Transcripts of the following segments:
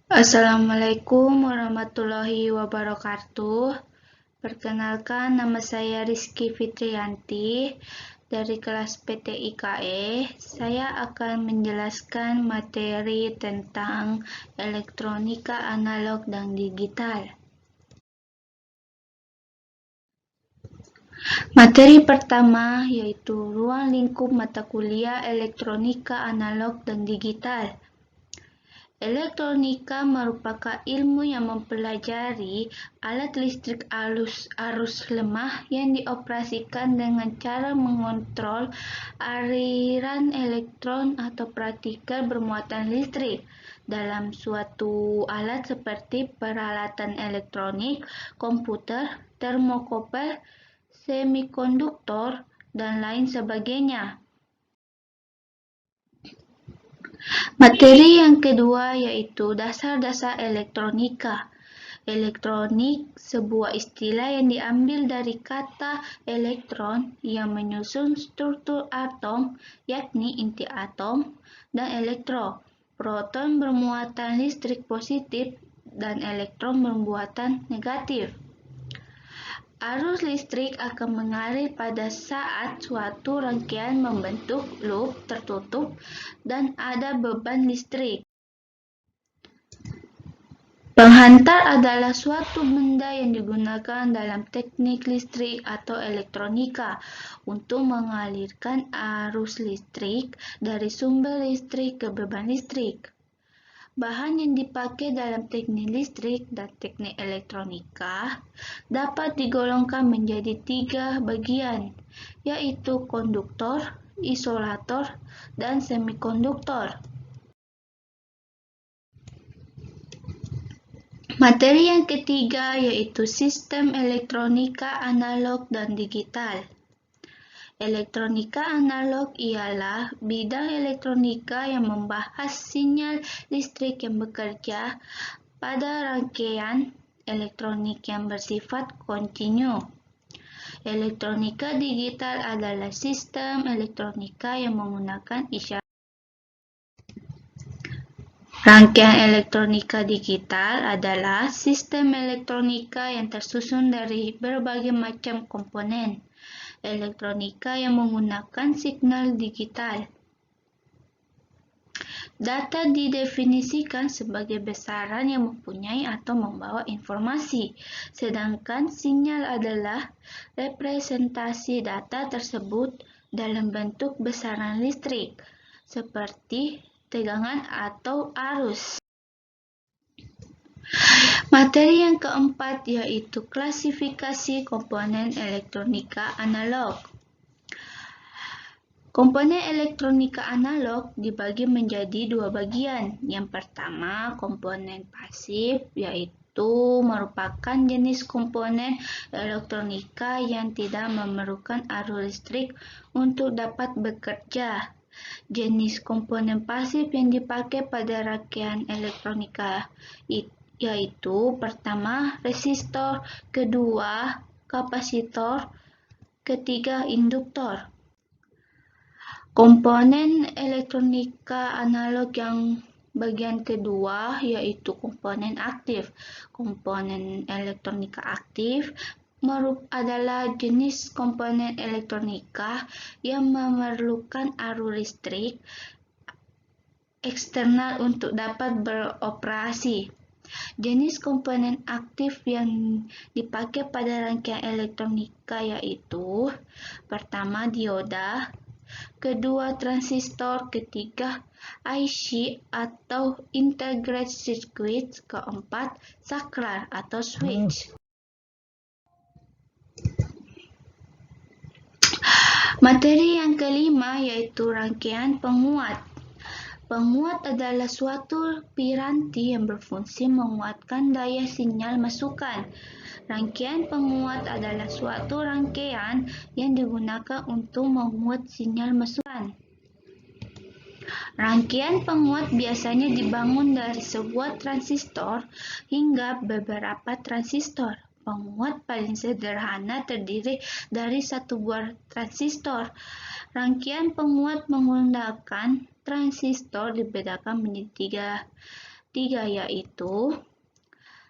Assalamualaikum warahmatullahi wabarakatuh. Perkenalkan, nama saya Rizky Fitriyanti dari kelas PTIKE. Saya akan menjelaskan materi tentang elektronika analog dan digital. Materi pertama yaitu ruang lingkup mata kuliah elektronika analog dan digital. Elektronika merupakan ilmu yang mempelajari alat listrik arus lemah yang dioperasikan dengan cara mengontrol aliran elektron atau partikel bermuatan listrik dalam suatu alat seperti peralatan elektronik, komputer, termokouple, semikonduktor, dan lain sebagainya. Materi yang kedua yaitu dasar-dasar elektronika. Elektronik, sebuah istilah yang diambil dari kata elektron yang menyusun struktur atom, yakni inti atom, dan proton bermuatan listrik positif dan elektron bermuatan negatif. Arus listrik akan mengalir pada saat suatu rangkaian membentuk loop tertutup dan ada beban listrik. Penghantar adalah suatu benda yang digunakan dalam teknik listrik atau elektronika untuk mengalirkan arus listrik dari sumber listrik ke beban listrik. Bahan yang dipakai dalam teknik listrik dan teknik elektronika dapat digolongkan menjadi 3 bagian, yaitu konduktor, isolator, dan semikonduktor. Materi yang ketiga yaitu sistem elektronika analog dan digital. Elektronika analog ialah bidang elektronika yang membahas sinyal listrik yang bekerja pada rangkaian elektronik yang bersifat kontinu. Elektronika digital adalah sistem elektronika yang menggunakan isyarat. Rangkaian elektronika digital adalah sistem elektronika yang tersusun dari berbagai macam komponen elektronika yang menggunakan signal digital. Data didefinisikan sebagai besaran yang mempunyai atau membawa informasi, sedangkan sinyal adalah representasi data tersebut dalam bentuk besaran listrik, seperti tegangan atau arus. Materi yang keempat yaitu klasifikasi komponen elektronika analog. Komponen elektronika analog dibagi menjadi 2 bagian. Yang pertama, komponen pasif, yaitu merupakan jenis komponen elektronika yang tidak memerlukan arus listrik untuk dapat bekerja. Jenis komponen pasif yang dipakai pada rangkaian elektronika yaitu pertama resistor, kedua kapasitor, ketiga induktor. Komponen elektronika analog yang bagian kedua yaitu komponen aktif. Komponen elektronika aktif adalah jenis komponen elektronika yang memerlukan arus listrik eksternal untuk dapat beroperasi. Jenis komponen aktif yang dipakai pada rangkaian elektronika yaitu pertama dioda, kedua transistor, ketiga IC atau integrated circuit, keempat saklar atau switch. Materi yang kelima yaitu rangkaian penguat. Penguat adalah suatu piranti yang berfungsi menguatkan daya sinyal masukan. Rangkaian penguat adalah suatu rangkaian yang digunakan untuk menguat sinyal masukan. Rangkaian penguat biasanya dibangun dari sebuah transistor hingga beberapa transistor. Penguat paling sederhana terdiri dari satu buah transistor. Rangkaian penguat menggunakan transistor dibedakan menjadi 3 yaitu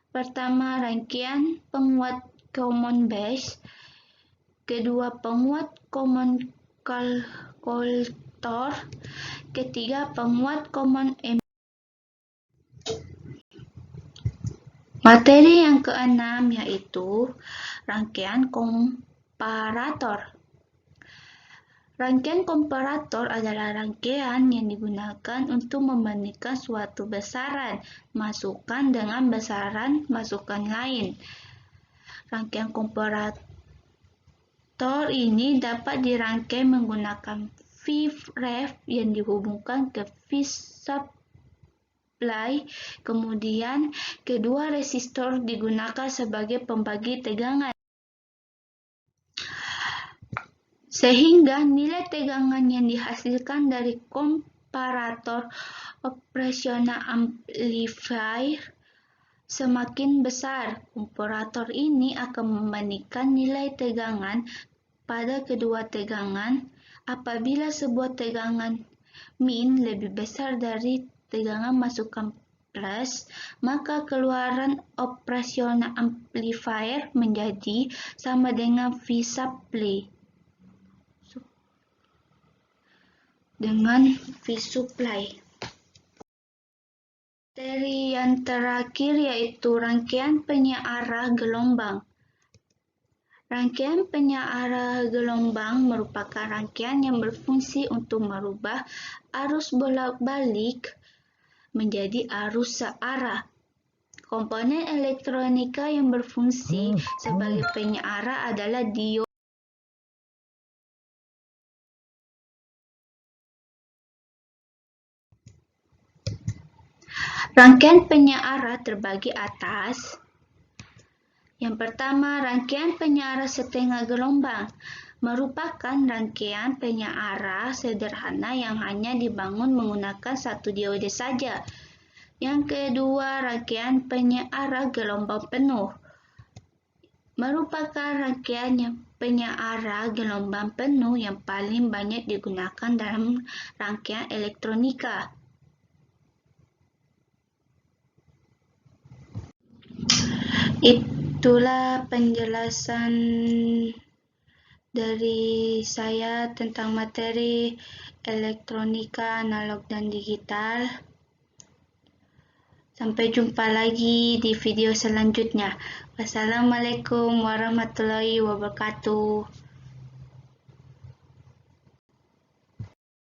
pertama, rangkaian penguat common base, kedua, penguat common calculator, ketiga, penguat common materi yang keenam yaitu rangkaian komparator. Rangkaian komparator adalah rangkaian yang digunakan untuk membandingkan suatu besaran masukan dengan besaran masukan lain. Rangkaian komparator ini dapat dirangkai menggunakan V-ref yang dihubungkan ke V-supply, kemudian kedua resistor digunakan sebagai pembagi tegangan. Sehingga nilai tegangan yang dihasilkan dari komparator operasional amplifier semakin besar. Komparator ini akan membandingkan nilai tegangan pada kedua tegangan. Apabila sebuah tegangan min lebih besar dari tegangan masukan plus, maka keluaran operasional amplifier menjadi sama dengan V-supply. Materi yang terakhir yaitu rangkaian penyearah gelombang. Rangkaian penyearah gelombang merupakan rangkaian yang berfungsi untuk merubah arus bolak-balik menjadi arus searah. Komponen elektronika yang berfungsi sebagai penyearah adalah diode. Rangkaian penyearah terbagi atas. Yang pertama, rangkaian penyearah setengah gelombang merupakan rangkaian penyearah sederhana yang hanya dibangun menggunakan satu diode saja. Yang kedua, rangkaian penyearah gelombang penuh merupakan rangkaian penyearah gelombang penuh yang paling banyak digunakan dalam rangkaian elektronika. Itulah penjelasan dari saya tentang materi elektronika analog dan digital. Sampai jumpa lagi di video selanjutnya. Wassalamualaikum warahmatullahi wabarakatuh.